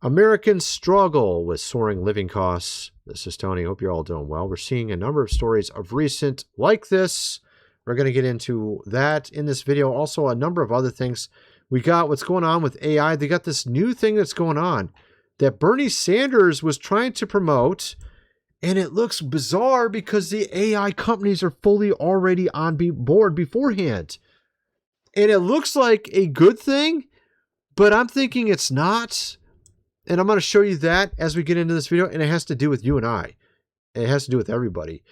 Americans struggle with soaring living costs. This is Tony. Hope you're all doing well. We're seeing a number of stories of recent like this. We're going to get into that in this video. Also, a number of other things. We got what's going on with AI. They got this new thing that's going on that Bernie Sanders was trying to promote. And it looks bizarre because the AI companies are fully already on board beforehand. And it looks like a good thing, but I'm thinking it's not. And I'm going to show you that as we get into this video. And it has to do with you and I. It has to do with everybody.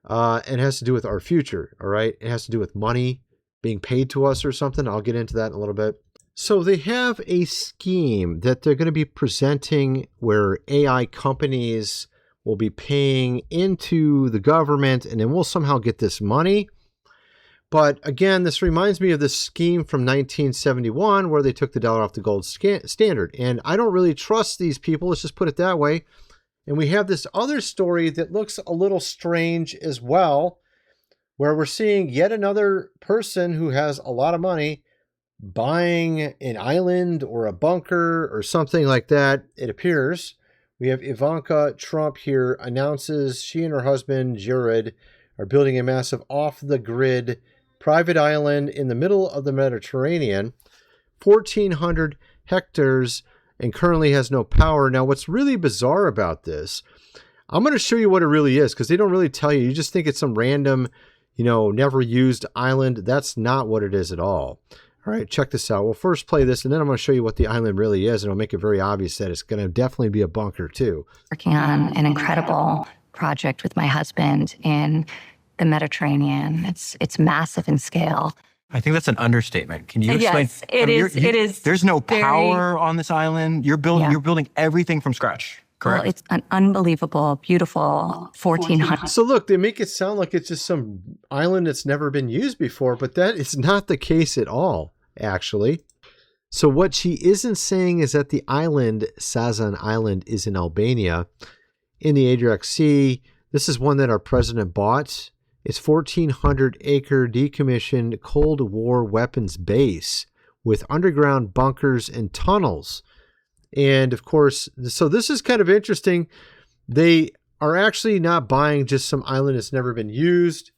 And it has to do with our future. All right. It has to do with money being paid to us or something. I'll get into that in a little bit. So they have a scheme that they're going to be presenting where AI companies will be paying into the government, and then we'll somehow get this money. But again, this reminds me of this scheme from 1971 where they took the dollar off the gold standard. And I don't really trust these people. Let's just put it that way. And we have this other story that looks a little strange as well, where we're seeing yet another person who has a lot of money buying an island or a bunker or something like that, it appears. We have Ivanka Trump here announces she and her husband, Jared, are building a massive off-the-grid private island in the middle of the Mediterranean, 1,400 hectares, and currently has no power. Now, what's really bizarre about this, I'm going to show you what it really is because they don't really tell you. You just think it's some random, never used island. That's not what it is at all. All right, check this out. We'll first play this, and then I'm going to show you what the island really is, and it'll make it very obvious that it's going to definitely be a bunker, too. Working on an incredible project with my husband in the Mediterranean. It's massive in scale. I think that's an understatement. Can you explain? Yes, it is. There's no power on this island. You're building everything from scratch. Correct. Well, it's an unbelievable, beautiful 1,400. So look, they make it sound like it's just some island that's never been used before, but that is not the case at all, actually. So what she isn't saying is that the island, Sazan Island, is in Albania in the Adriatic Sea. This is one that our president bought. It's 1,400-acre decommissioned Cold War weapons base with underground bunkers and tunnels. And of course, so this is kind of interesting. They are actually not buying just some island that's never been used.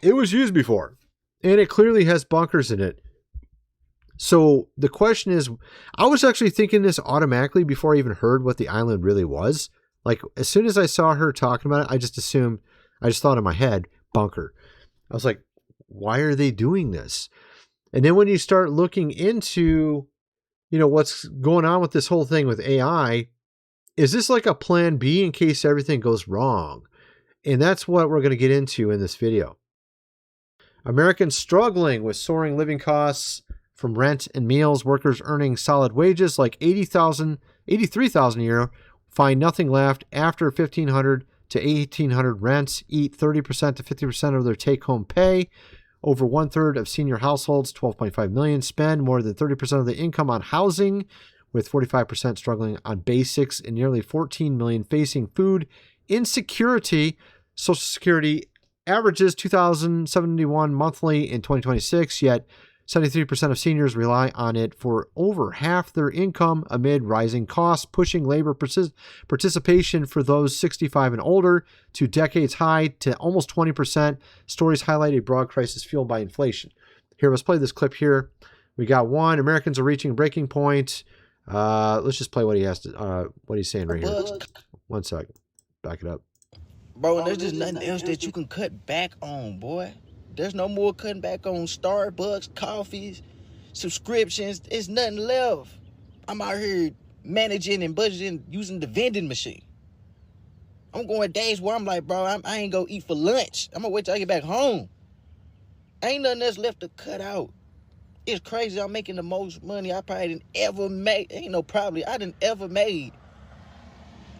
It was used before, and it clearly has bunkers in it. So the question is, I was actually thinking this automatically before I even heard what the island really was. Like, as soon as I saw her talking about it, I just thought in my head, bunker. I was like, why are they doing this? And then when you start looking into what's going on with this whole thing with AI, is this like a plan B in case everything goes wrong? And that's what we're going to get into in this video. Americans struggling with soaring living costs from rent and meals, workers earning solid wages like 83,000 a year, find nothing left after 1,500 to 1,800 rents, eat 30% to 50% of their take-home pay. Over 1/3 of senior households, 12.5 million, spend more than 30% of the income on housing, with 45% struggling on basics and nearly 14 million facing food insecurity. Social Security averages $2,071 monthly in 2026, yet 73% of seniors rely on it for over half their income amid rising costs, pushing labor participation for those 65 and older to decades high to almost 20%. Stories highlight a broad crisis fueled by inflation. Here, let's play this clip here. We got one. Americans are reaching a breaking point. Let's just play what he has to, what he's saying right here. 1 second. Back it up. Bro, there's just nothing else that you can cut back on, boy. There's no more cutting back on Starbucks, coffees, subscriptions. There's nothing left. I'm out here managing and budgeting using the vending machine. I'm going days where I'm like, bro, I ain't gonna eat for lunch. I'm gonna wait till I get back home. Ain't nothing else left to cut out. It's crazy. I'm making the most money I probably didn't ever make. Ain't no probably. I didn't ever made.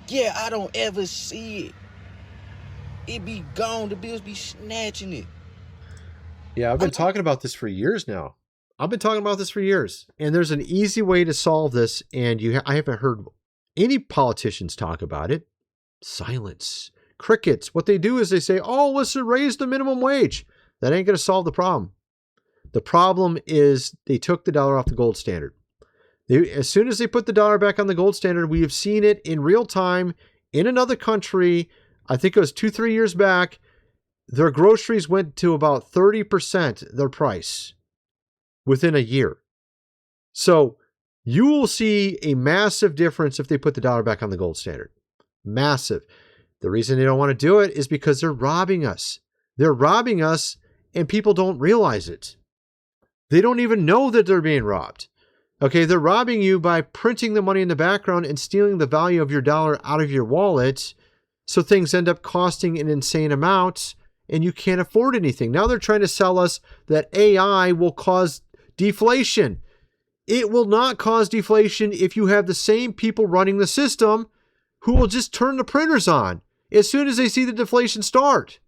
Yeah, I don't ever see it. It be gone. The bills be snatching it. Yeah, I've been talking about this for years now. And there's an easy way to solve this, and I haven't heard any politicians talk about it. Silence. Crickets. What they do is they say, oh, let's raise the minimum wage. That ain't going to solve the problem. The problem is they took the dollar off the gold standard. As soon as they put the dollar back on the gold standard, we have seen it in real time in another country. I think it was 2-3 years back. Their groceries went to about 30% their price within a year. So you will see a massive difference if they put the dollar back on the gold standard. Massive. The reason they don't want to do it is because they're robbing us. They're robbing us, and people don't realize it. They don't even know that they're being robbed. Okay, they're robbing you by printing the money in the background and stealing the value of your dollar out of your wallet, so things end up costing an insane amount, and you can't afford anything. Now they're trying to sell us that AI will cause deflation. It will not cause deflation if you have the same people running the system who will just turn the printers on as soon as they see the deflation start.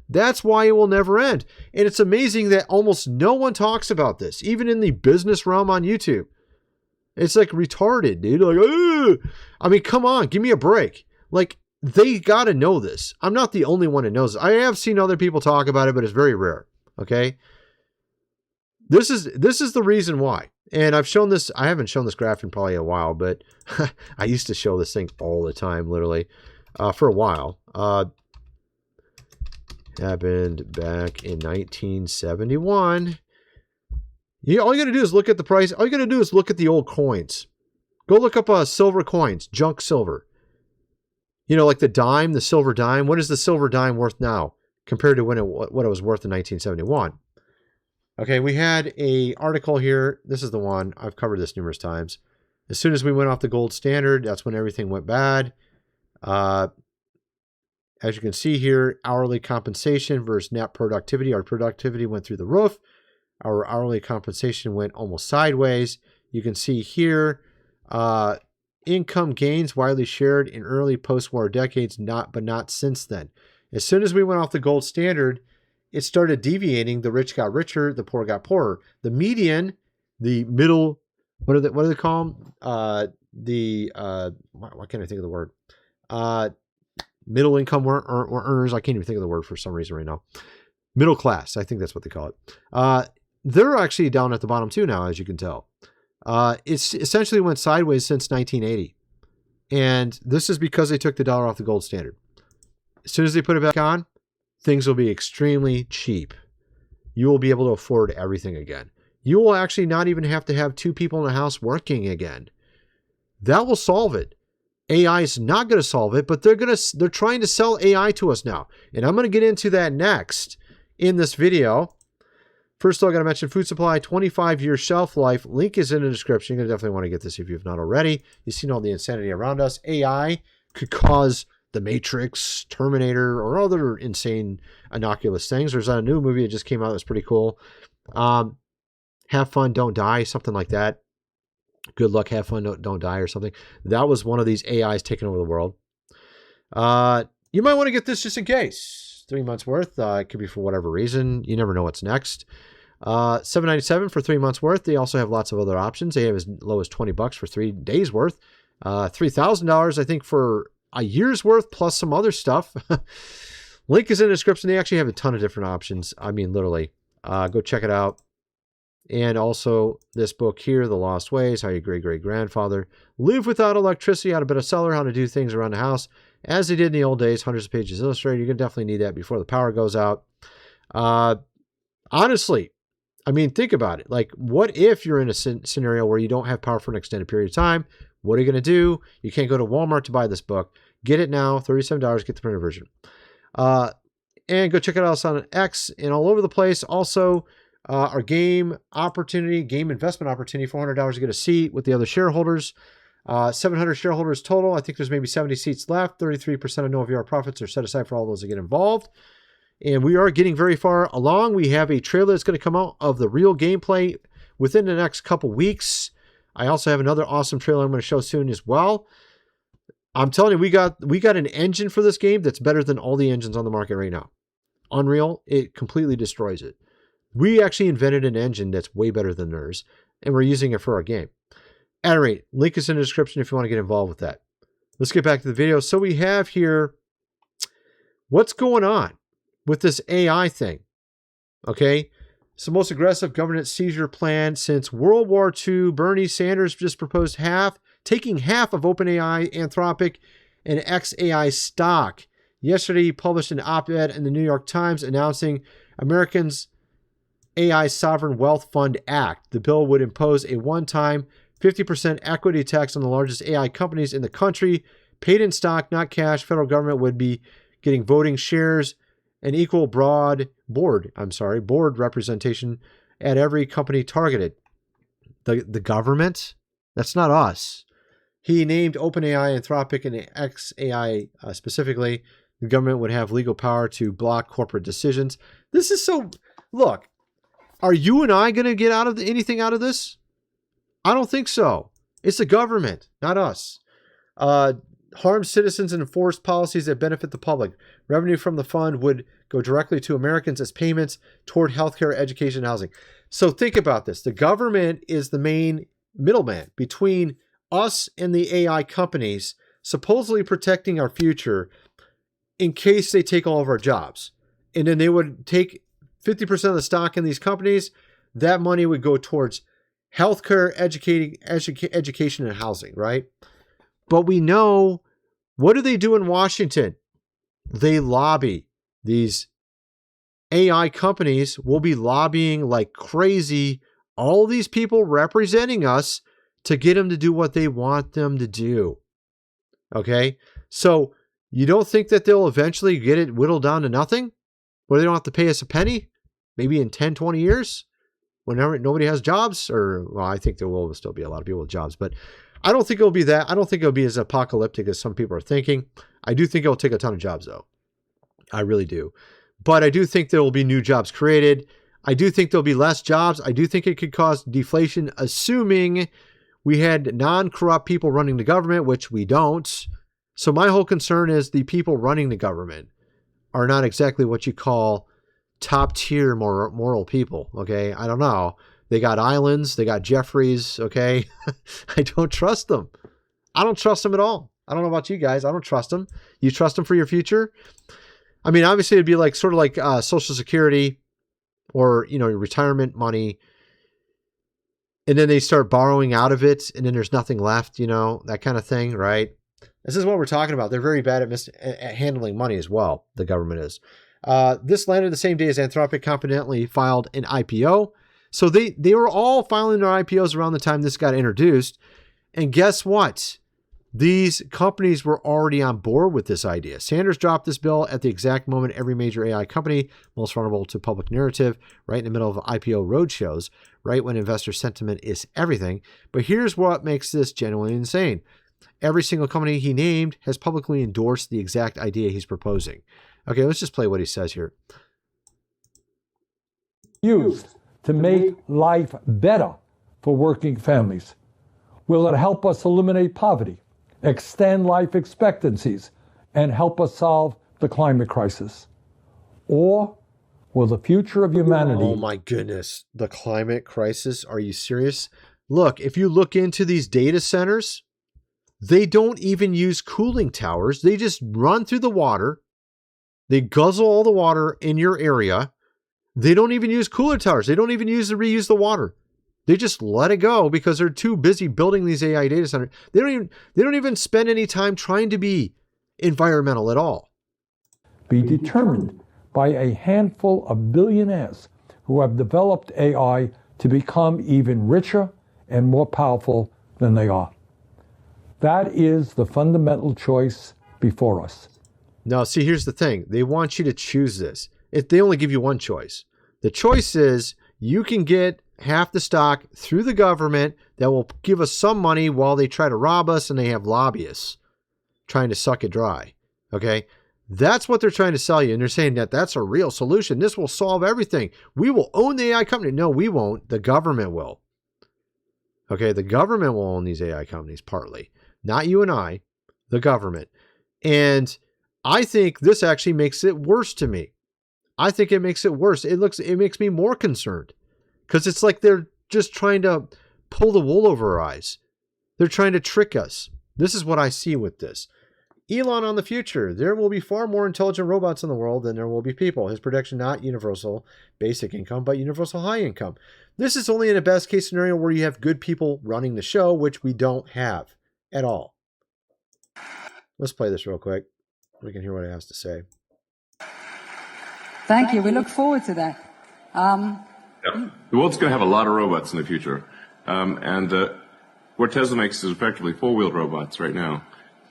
That's why it will never end. And it's amazing that almost no one talks about this, even in the business realm on YouTube. It's like retarded, dude. Like, ugh! I mean, come on, give me a break. Like, they got to know this. I'm not the only one that knows this. I have seen other people talk about it, but it's very rare. Okay. This is the reason why. And I've shown this. I haven't shown this graph in probably a while, but I used to show this thing all the time, literally, for a while. Happened back in 1971. All you got to do is look at the price. All you got to do is look at the old coins. Go look up silver coins, junk silver. Like the dime, the silver dime. What is the silver dime worth now compared to what it was worth in 1971? Okay, we had a article here. This is the one. I've covered this numerous times. As soon as we went off the gold standard, that's when everything went bad. As you can see here, hourly compensation versus net productivity. Our productivity went through the roof. Our hourly compensation went almost sideways. You can see here, income gains widely shared in early post-war decades, but not since then. As soon as we went off the gold standard, it started deviating. The rich got richer, the poor got poorer. The median, the middle, what do they call them? Why can't I think of the word? Middle income earners. I can't even think of the word for some reason right now. Middle class, I think that's what they call it. They're actually down at the bottom too now, as you can tell. It's essentially went sideways since 1980. And this is because they took the dollar off the gold standard. As soon as they put it back on, things will be extremely cheap. You will be able to afford everything again. You will actually not even have to have two people in the house working again. That will solve it. AI is not going to solve it, but they're trying to sell AI to us now. And I'm going to get into that next in this video. First of all, I got to mention food supply, 25-year shelf life. Link is in the description. You're going to definitely want to get this if you've not already. You've seen all the insanity around us. AI could cause the Matrix, Terminator, or other insane innocuous things. There's a new movie that just came out that's pretty cool. Have fun, don't die, something like that. Good luck, have fun, don't die, or something. That was one of these AIs taking over the world. You might want to get this just in case. 3 months worth. It could be for whatever reason. You never know what's next. $7.97 for 3 months worth. They also have lots of other options. They have as low as $20 for 3 days worth. $3,000, I think, for a year's worth, plus some other stuff. Link is in the description. They actually have a ton of different options. I mean, literally. Go check it out. And also this book here, The Lost Ways, How Your Great-Great-Grandfather Lived Without Electricity, How to Build a Cellar, How to Do Things Around the House, as they did in the old days, hundreds of pages illustrated. You're going to definitely need that before the power goes out. Honestly, I mean, think about it. Like, what if you're in a scenario where you don't have power for an extended period of time? What are you going to do? You can't go to Walmart to buy this book. Get it now, $37, get the printed version. And go check it out on X and all over the place. Also, our game investment opportunity, $400 to get a seat with the other shareholders. 700 shareholders total. I think there's maybe 70 seats left. 33% of no VR profits are set aside for all those that get involved. And we are getting very far along. We have a trailer that's going to come out of the real gameplay within the next couple weeks. I also have another awesome trailer I'm going to show soon as well. I'm telling you, we got an engine for this game that's better than all the engines on the market right now. Unreal, it completely destroys it. We actually invented an engine that's way better than theirs, and we're using it for our game. At any rate, link is in the description if you want to get involved with that. Let's get back to the video. So we have here, what's going on with this AI thing? Okay, It's the most aggressive government seizure plan since World War II. Bernie Sanders just proposed taking half of OpenAI, Anthropic, and xAI stock. Yesterday, he published an op-ed in the New York Times announcing Americans' AI Sovereign Wealth Fund Act. The bill would impose a one-time 50% equity tax on the largest AI companies in the country, paid in stock, not cash. Federal government would be getting voting shares and equal board representation at every company targeted. The government? That's not us. He named OpenAI, Anthropic, and xAI specifically. The government would have legal power to block corporate decisions. This is so... Look, are you and I going to get anything out of this? I don't think so. It's the government, not us. Harm citizens and enforce policies that benefit the public. Revenue from the fund would go directly to Americans as payments toward healthcare, education, and housing. So think about this. The government is the main middleman between us and the AI companies, supposedly protecting our future in case they take all of our jobs. And then they would take 50% of the stock in these companies. That money would go towards healthcare, education, and housing, right? But we know, what do they do in Washington? They lobby. These AI companies will be lobbying like crazy all these people representing us to get them to do what they want them to do. Okay? So you don't think that they'll eventually get it whittled down to nothing? Where they don't have to pay us a penny? Maybe in 10, 20 years? Whenever nobody has jobs? Or, well, I think there will still be a lot of people with jobs, but I don't think it'll be that. I don't think it'll be as apocalyptic as some people are thinking. I do think it'll take a ton of jobs, though. I really do. But I do think there will be new jobs created. I do think there'll be less jobs. I do think it could cause deflation, assuming we had non-corrupt people running the government, which we don't. So my whole concern is the people running the government are not exactly what you call top-tier moral people, okay? I don't know. They got islands. They got Jeffries, okay? I don't trust them. I don't trust them at all. I don't know about you guys. I don't trust them. You trust them for your future? I mean, obviously, it'd be like sort of like Social Security or, you know, your retirement money. And then they start borrowing out of it, and then there's nothing left, you know, that kind of thing, right? This is what we're talking about. They're very bad at handling money as well, the government is. This landed the same day as Anthropic confidently filed an IPO. So they were all filing their IPOs around the time this got introduced. And guess what? These companies were already on board with this idea. Sanders dropped this bill at the exact moment every major AI company, most vulnerable to public narrative, right in the middle of IPO roadshows, right when investor sentiment is everything. But here's what makes this genuinely insane. Every single company he named has publicly endorsed the exact idea he's proposing. Okay, let's just play what he says here. Used to make life better for working families. Will it help us eliminate poverty, extend life expectancies, and help us solve the climate crisis? Or will the future of humanity... Oh my goodness, the climate crisis? Are you serious? Look, if you look into these data centers, they don't even use cooling towers. They just run through the water. They guzzle all the water in your area. They don't even use cooler towers. They don't even reuse the water. They just let it go because they're too busy building these AI data centers. They don't even spend any time trying to be environmental at all. Be determined by a handful of billionaires who have developed AI to become even richer and more powerful than they are. That is the fundamental choice before us. Now, see, here's the thing. They want you to choose this. They only give you one choice. The choice is you can get half the stock through the government that will give us some money while they try to rob us and they have lobbyists trying to suck it dry. Okay? That's what they're trying to sell you. And they're saying that that's a real solution. This will solve everything. We will own the AI company. No, we won't. The government will. Okay? The government will own these AI companies partly. Not you and I. The government. And I think this actually makes it worse to me. I think it makes it worse. It makes me more concerned because it's like they're just trying to pull the wool over our eyes. They're trying to trick us. This is what I see with this. Elon on the future. There will be far more intelligent robots in the world than there will be people. His prediction, not universal basic income, but universal high income. This is only in a best case scenario where you have good people running the show, which we don't have at all. Let's play this real quick. We can hear what it has to say. Thank you. We look forward to that. Yeah. The world's going to have a lot of robots in the future. What Tesla makes is effectively four-wheeled robots right now.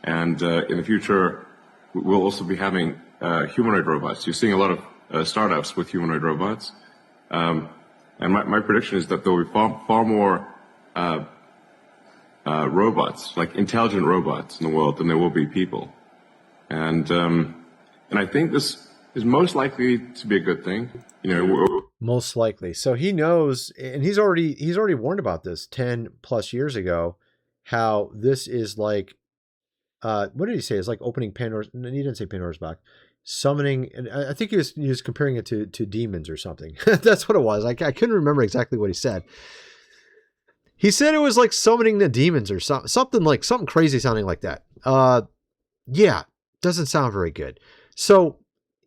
And in the future, we'll also be having humanoid robots. You're seeing a lot of startups with humanoid robots. And my prediction is that there will be far more robots, like intelligent robots in the world than there will be people. And I think this is most likely to be a good thing. Most likely. So he knows, and he's already warned about this 10 plus years ago, how this is like, what did he say? It's like opening Pandora's, he didn't say Pandora's box, summoning, and I think he was comparing it to demons or something. That's what it was. I couldn't remember exactly what he said. He said it was like summoning the demons or something crazy sounding like that. Yeah, doesn't sound very good. So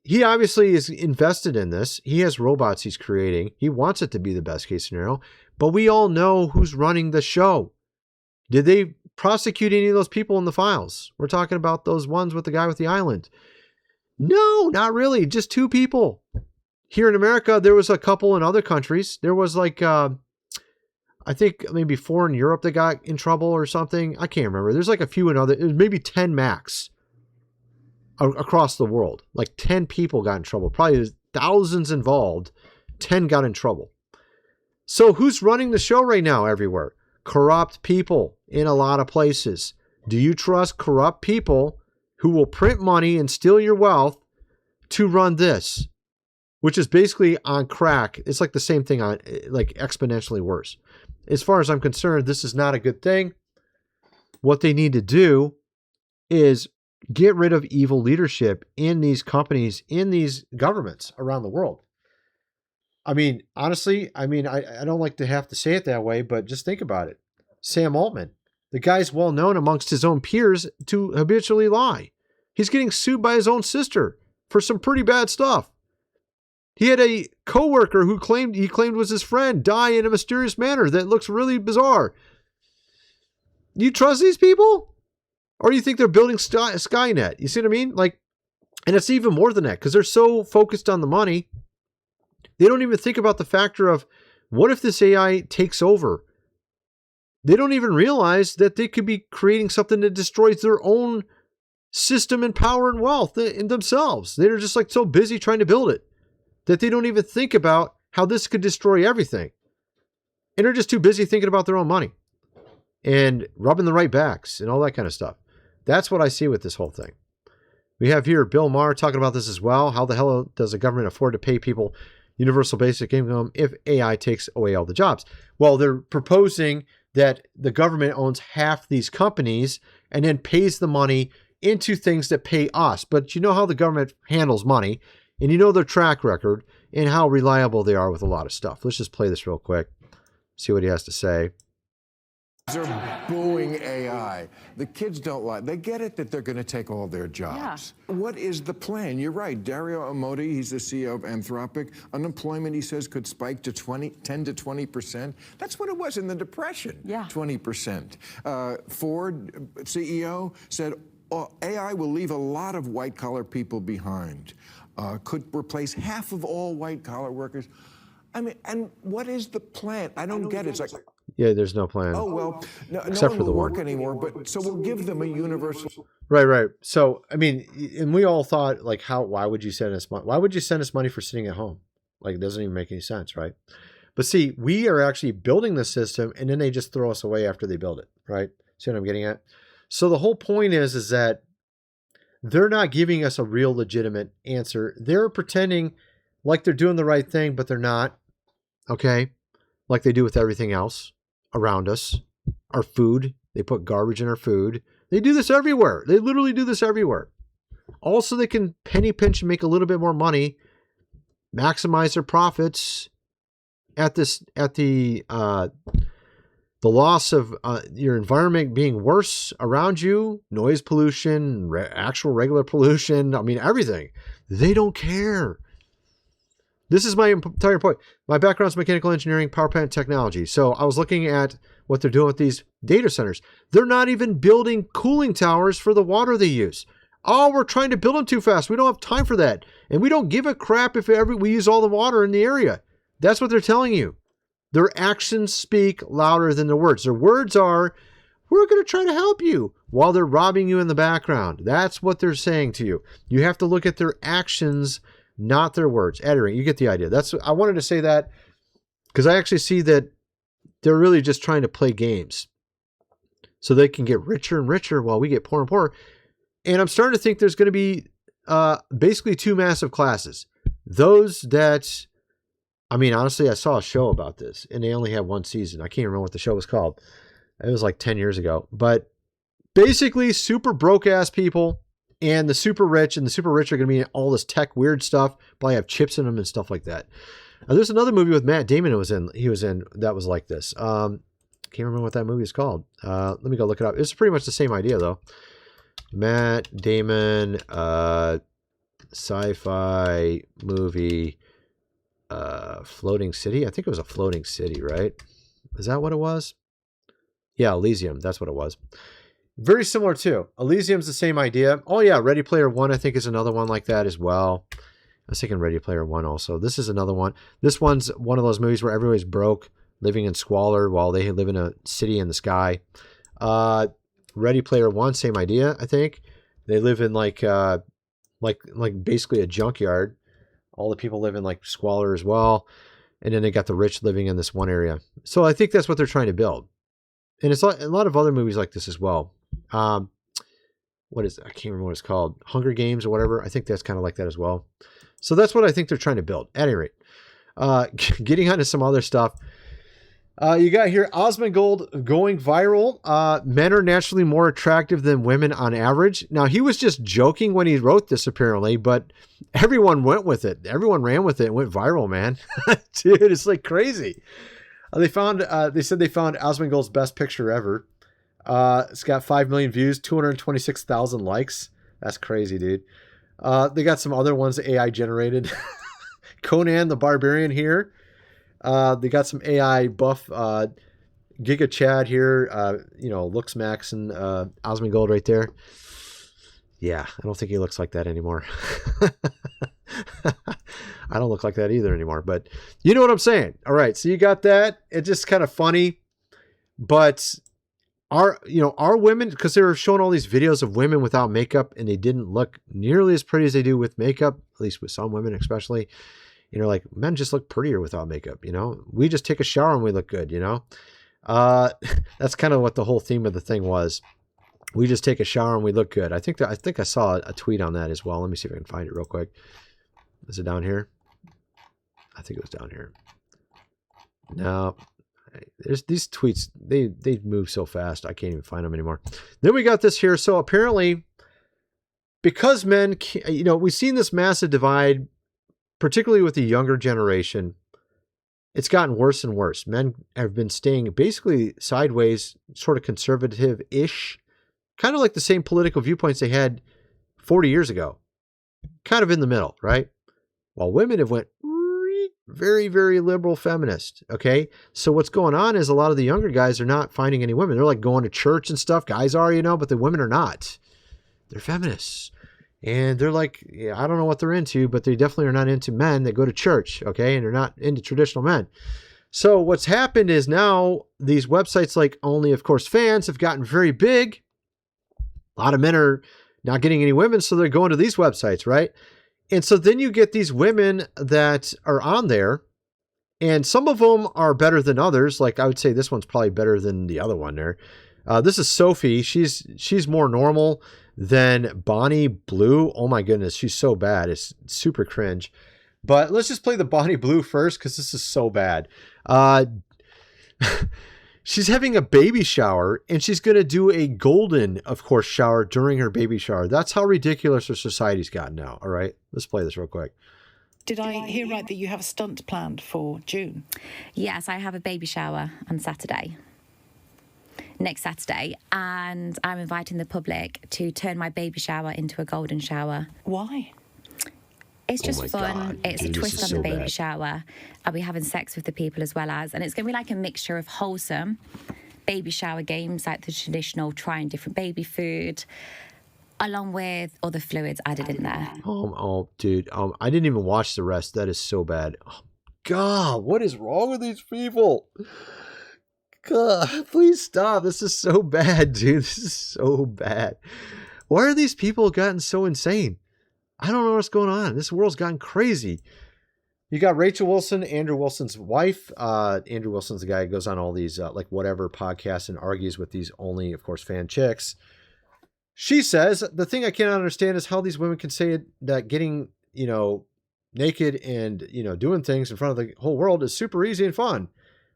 he obviously is invested in this. He has robots he's creating. He wants it to be the best case scenario, but we all know who's running the show. Did they prosecute any of those people in the files? We're talking about those ones with the guy with the island. No, not really. Just two people. Here in America, there was a couple in other countries. There was like, I think maybe 4 in Europe that got in trouble or something. I can't remember. There's like a few in other, maybe 10 max across the world. Like 10 people got in trouble. Probably thousands involved. 10 got in trouble. So who's running the show right now everywhere? Corrupt people in a lot of places. Do you trust corrupt people who will print money and steal your wealth to run this? Which is basically on crack. It's like the same thing on, like, exponentially worse. As far as I'm concerned, this is not a good thing. What they need to do is get rid of evil leadership in these companies, in these governments around the world. I mean, honestly, I don't like to have to say it that way, but just think about it. Sam Altman, the guy's well known amongst his own peers to habitually lie. He's getting sued by his own sister for some pretty bad stuff. He had a coworker who he claimed was his friend die in a mysterious manner that looks really bizarre. You trust these people? Or do you think they're building Skynet? You see what I mean? Like, and it's even more than that because they're so focused on the money. They don't even think about the factor of what if this AI takes over? They don't even realize that they could be creating something that destroys their own system and power and wealth in themselves. They're just like so busy trying to build it that they don't even think about how this could destroy everything. And they're just too busy thinking about their own money and rubbing the right backs and all that kind of stuff. That's what I see with this whole thing. We have here Bill Maher talking about this as well. How the hell does the government afford to pay people universal basic income if AI takes away all the jobs? Well, they're proposing that the government owns half these companies and then pays the money into things that pay us. But you know how the government handles money, and you know their track record and how reliable they are with a lot of stuff. Let's just play this real quick, see what he has to say. They're booing AI. The kids don't like. They get it that they're going to take all their jobs. Yeah. What is the plan? You're right. Dario Amodei, he's the CEO of Anthropic. Unemployment, he says, could spike to 10 to 20%. That's what it was in the Depression. Yeah. 20%. Ford CEO said AI will leave a lot of white-collar people behind. Could replace half of all white-collar workers. I mean, and what is the plan? I don't get it. It's like, yeah, there's no plan. Oh, well, no except one for the will work one. anymore, but so we'll give them a universal. Right. So, I mean, and we all thought, like, why would you send us money? Why would you send us money for sitting at home? Like, it doesn't even make any sense, right? But see, we are actually building the system, and then they just throw us away after they build it, right? See what I'm getting at? So the whole point is that they're not giving us a real legitimate answer. They're pretending like they're doing the right thing, but they're not, okay? Like they do with everything else around us. Our food, they put garbage in our food. They do this everywhere. They literally do this everywhere. Also, they can penny pinch and make a little bit more money, maximize their profits at the the loss of your environment being worse around you, noise pollution, actual regular pollution, I mean, everything. They don't care. This is my entire point. My background is mechanical engineering, power plant technology. So I was looking at what they're doing with these data centers. They're not even building cooling towers for the water they use. Oh, we're trying to build them too fast. We don't have time for that. And we don't give a crap if we use all the water in the area. That's what they're telling you. Their actions speak louder than their words. Their words are, we're going to try to help you, while they're robbing you in the background. That's what they're saying to you. You have to look at their actions, not their words. At any rate, you get the idea. I wanted to say that because I actually see that they're really just trying to play games so they can get richer and richer while we get poorer and poorer. And I'm starting to think there's going to be basically two massive classes. Those that, I mean, honestly, I saw a show about this, and they only had one season. I can't remember what the show was called. It was like 10 years ago. But basically, super broke-ass people and the super rich, and the super rich are going to be in all this tech weird stuff, probably have chips in them and stuff like that. There's another movie with Matt Damon he was in that was like this. Can't remember what that movie is called. Let me go look it up. It's pretty much the same idea, though. Matt Damon, sci-fi movie, Floating City. I think it was a Floating City, right? Is that what it was? Yeah, Elysium. That's what it was. Very similar too. Elysium's the same idea. Oh yeah, Ready Player One, I think, is another one like that as well. I was thinking Ready Player One also. This is another one. This one's one of those movies where everybody's broke, living in squalor while they live in a city in the sky. Ready Player One, same idea, I think. They live in like basically a junkyard. All the people live in like squalor as well. And then they got the rich living in this one area. So I think that's what they're trying to build. And it's a lot of other movies like this as well. What is it? I can't remember what it's called. Hunger Games or whatever. I think that's kind of like that as well. So that's what I think they're trying to build. At any rate, getting on to some other stuff. You got here Osmongold going viral. Men are naturally more attractive than women on average. Now, he was just joking when he wrote this, apparently, but everyone went with it. Everyone ran with it and went viral, man. Dude, it's like crazy. They said they found Osmongold's best picture ever. It's got 5 million views, 226,000 likes. That's crazy, dude. They got some other ones AI generated. Conan the Barbarian here. They got some AI buff, Giga Chad here, Looks Max and Osmongold right there. Yeah, I don't think he looks like that anymore. I don't look like that either anymore, but you know what I'm saying. All right, so you got that. It's just kind of funny, but our women, because they were showing all these videos of women without makeup and they didn't look nearly as pretty as they do with makeup, at least with some women especially. Like, men just look prettier without makeup, We just take a shower and we look good, That's kind of what the whole theme of the thing was. We just take a shower and we look good. I think I saw a tweet on that as well. Let me see if I can find it real quick. Is it down here? I think it was down here. No. There's these tweets, they move so fast, I can't even find them anymore. Then we got this here. So apparently, because men, we've seen this massive divide, particularly with the younger generation. It's gotten worse and worse. Men have been staying basically sideways, sort of conservative-ish, kind of like the same political viewpoints they had 40 years ago, kind of in the middle, right? While women have went very, very liberal feminist, okay? So what's going on is a lot of the younger guys are not finding any women. They're like going to church and stuff. Guys are, but the women are not. They're feminists. And they're like, I don't know what they're into, but they definitely are not into men that go to church, okay? And they're not into traditional men. So what's happened is now these websites like Only, of course, Fans have gotten very big. A lot of men are not getting any women, so they're going to these websites, right? And so then you get these women that are on there, and some of them are better than others. Like I would say this one's probably better than the other one there. This is Sophie. She's more normal than Bonnie Blue. Oh my goodness, she's so bad. It's super cringe. But let's just play the Bonnie Blue first because this is so bad. She's having a baby shower and she's going to do a golden, of course, shower during her baby shower. That's how ridiculous our society's gotten now. All right, let's play this real quick. Did I hear right that you have a stunt planned for June? Yes, I have a baby shower on Saturday. next Saturday, and I'm inviting the public to turn my baby shower into a golden shower. Why? It's just fun. God, it's dude, a twist on so the baby bad. shower. I'll be having sex with the people as well as, and it's going to be like a mixture of wholesome baby shower games, like the traditional trying different baby food, along with other fluids added in there. Dude, I didn't even watch the rest. That is so bad. Oh, God, what is wrong with these people? God, please stop. This is so bad, dude. This is so bad. Why are these people gotten so insane? I don't know what's going on. This world's gotten crazy. You got Rachel Wilson, Andrew Wilson's wife. Andrew Wilson's the guy who goes on all these like whatever podcasts and argues with these only, of course, fan chicks. She says, the thing I can't understand is how these women can say that getting, naked and, doing things in front of the whole world is super easy and fun.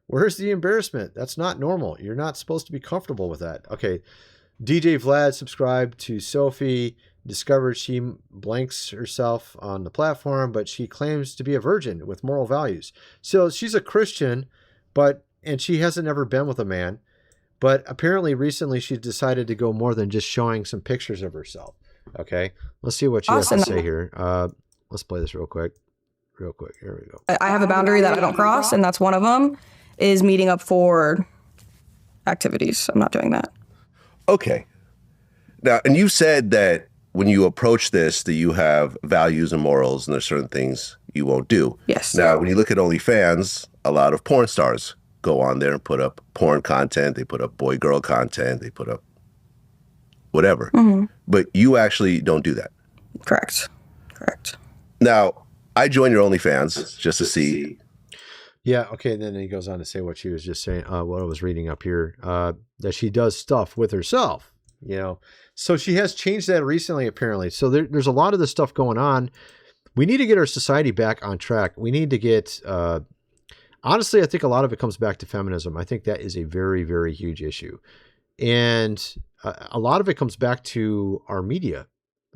Where's the embarrassment? That's not normal. You're not supposed to be comfortable with that. Okay. DJ Vlad subscribed to Sophie, discovered she blanks herself on the platform, but she claims to be a virgin with moral values. So she's a Christian, and she hasn't ever been with a man. But apparently recently she decided to go more than just showing some pictures of herself. Okay. Let's see what she has to say here. Let's play this real quick. Here we go. I have a boundary that I don't cross, and that's one of them is meeting up for activities. I'm not doing that. Okay. Now, and you said that when you approach this, that you have values and morals, and there's certain things you won't do. Yes. Now, when you look at OnlyFans, a lot of porn stars go on there and put up porn content. They put up boy-girl content. They put up whatever. Mm-hmm. But you actually don't do that. Correct. Now, I joined your OnlyFans just to see. Yeah, okay. And then he goes on to say what she was just saying, what I was reading up here, that she does stuff with herself, So she has changed that recently, apparently. So there's a lot of this stuff going on. We need to get our society back on track. We need to get... honestly, I think a lot of it comes back to feminism. I think that is a very, very huge issue. And a lot of it comes back to our media.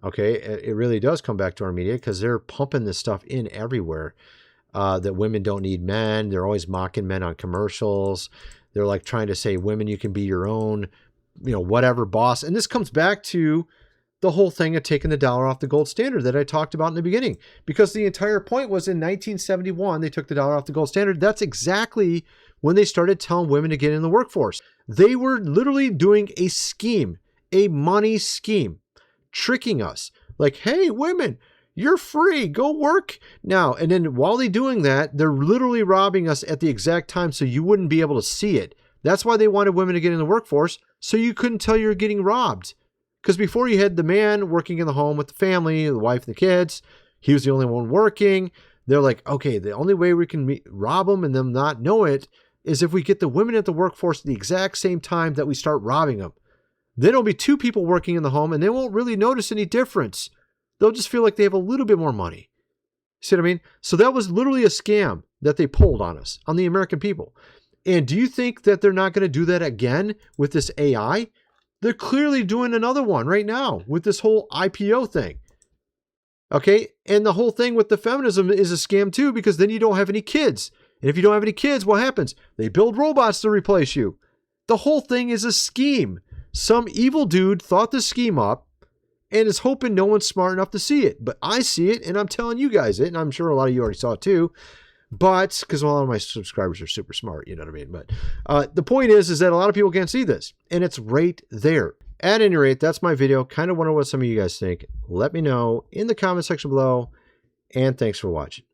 Okay. It really does come back to our media because they're pumping this stuff in everywhere, that women don't need men. They're always mocking men on commercials. They're like trying to say, women, you can be your own, whatever boss. And this comes back to the whole thing of taking the dollar off the gold standard that I talked about in the beginning, because the entire point was in 1971, they took the dollar off the gold standard. That's exactly when they started telling women to get in the workforce. They were literally doing a scheme, a money scheme, tricking us like, hey, women, you're free, go work now. And then while they're doing that, they're literally robbing us at the exact time so you wouldn't be able to see it. That's why they wanted women to get in the workforce, so you couldn't tell you're getting robbed. Because before you had the man working in the home with the family, the wife, the kids, he was the only one working. They're like, okay, the only way we can rob them and them not know it is if we get the women at the workforce at the exact same time that we start robbing them. Then it'll be two people working in the home and they won't really notice any difference. They'll just feel like they have a little bit more money. See what I mean? So that was literally a scam that they pulled on us, on the American people. And do you think that they're not going to do that again with this AI? They're clearly doing another one right now with this whole IPO thing. Okay. And the whole thing with the feminism is a scam too, because then you don't have any kids. And if you don't have any kids, what happens? They build robots to replace you. The whole thing is a scheme. Some evil dude thought the scheme up and is hoping no one's smart enough to see it. But I see it and I'm telling you guys it. And I'm sure a lot of you already saw it too. But because a lot of my subscribers are super smart, you know what I mean? But the point is that a lot of people can't see this and it's right there. At any rate, that's my video. Kind of wonder what some of you guys think. Let me know in the comment section below. And thanks for watching.